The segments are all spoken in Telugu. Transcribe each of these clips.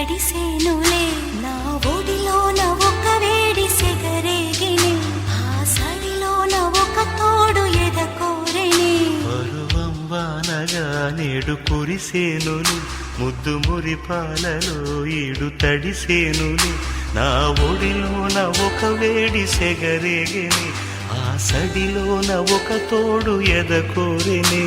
తడిసేనులే నా ఒడిలోన ఒక వేడి సెగరేగిని ఆ సడిలోన ఒక తోడు ఎదకోరెని పరువం వానగా నేడు కురిసేనులే ముద్దు మురిపాలలో ఈడు తడిసేనులే నా ఒడిలోన ఒక వేడి సెగరేగిని ఆ సడిలోన ఒక తోడు ఎదకోరెని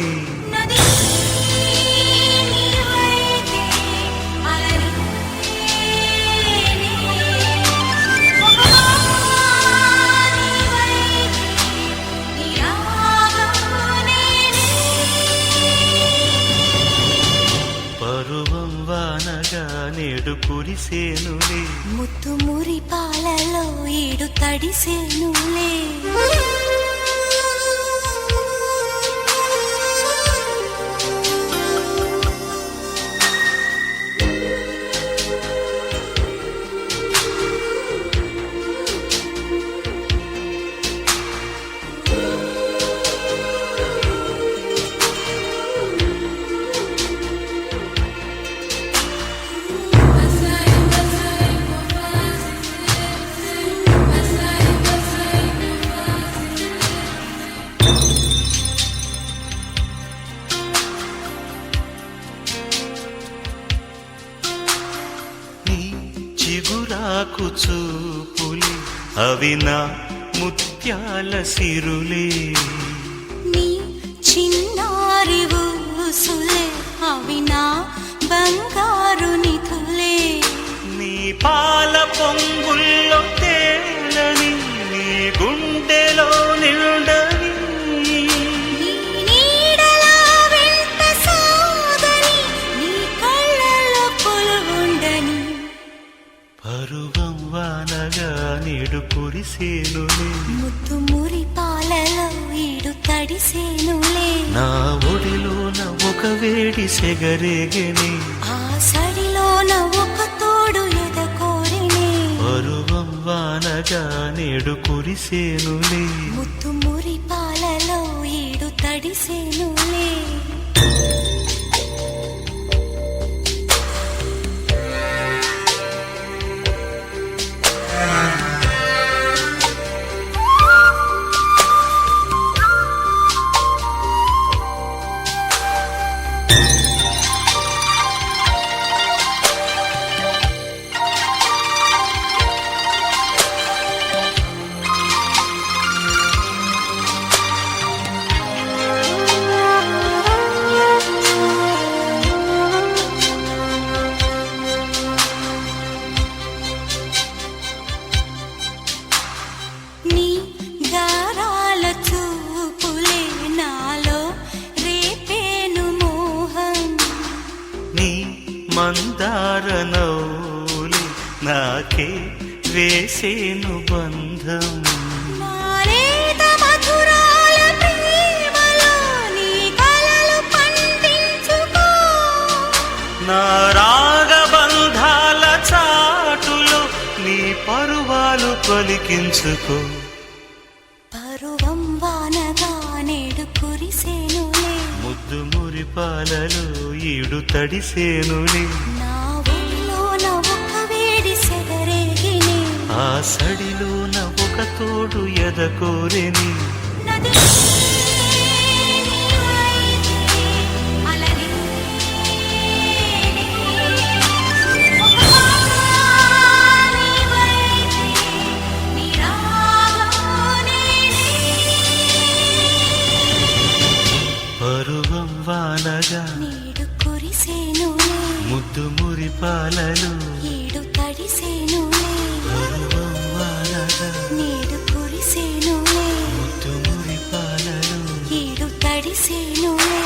పరువం వానగా నేడు కురిసేనులే ముత్తు మురి పాలలో ఈడు తడిసేనులే చిగురాకు చూపులే అవి నా ముత్యాల సిరులే నీ చిన్నారి ఊసులే అవి నా బంగారు నిధులే నీ పాల పొంగుల్లో తేలని నీ గుండెలో నిండని నీ నీడలా వెంట సాగని నీ కళ్ళలో కొలువుండని పరువం వానగా నేడు కురిసేనులే ముత్తు మురి పాలలో ఈడు తడిసేనులే నా ఒడిలోన ఒక వేడి సెగరేగని ఆ సడిలోన ఒక తోడు ఎదకోరిని పరువం వానగా నేడు కురిసేనులే ముత్తు మురి పాలలో ఈడు తడిసేనులే నీ గారాల చూపులే నాలో రేపేను మోహం నీ మందార నవ్వులే నాకే వేసేను బంధం నాలేత మధురాల ప్రేమలో నీ కలలు పండించుకో నా రాగబంధాల చాటులో నీ పరువాలు పలికించుకో పరువం వానగా నేడు కురిసేనులే ముద్దు మురిపాలలో ఈడు తడిసేనులే నా ఒడిలోన ఒక వేడి సెగరేగిని ఆ సడిలోన ఒక తోడు ఎదకోరెని నది అలరి పరువం వానగా నేడు కురిసేనులే ముద్దు మురిపాలలో ఈడు తడిసేనులే పరువం వానగా నేడు కురిసేనులే ముద్దు మురిపాలలో ఈడు తడిసేనులే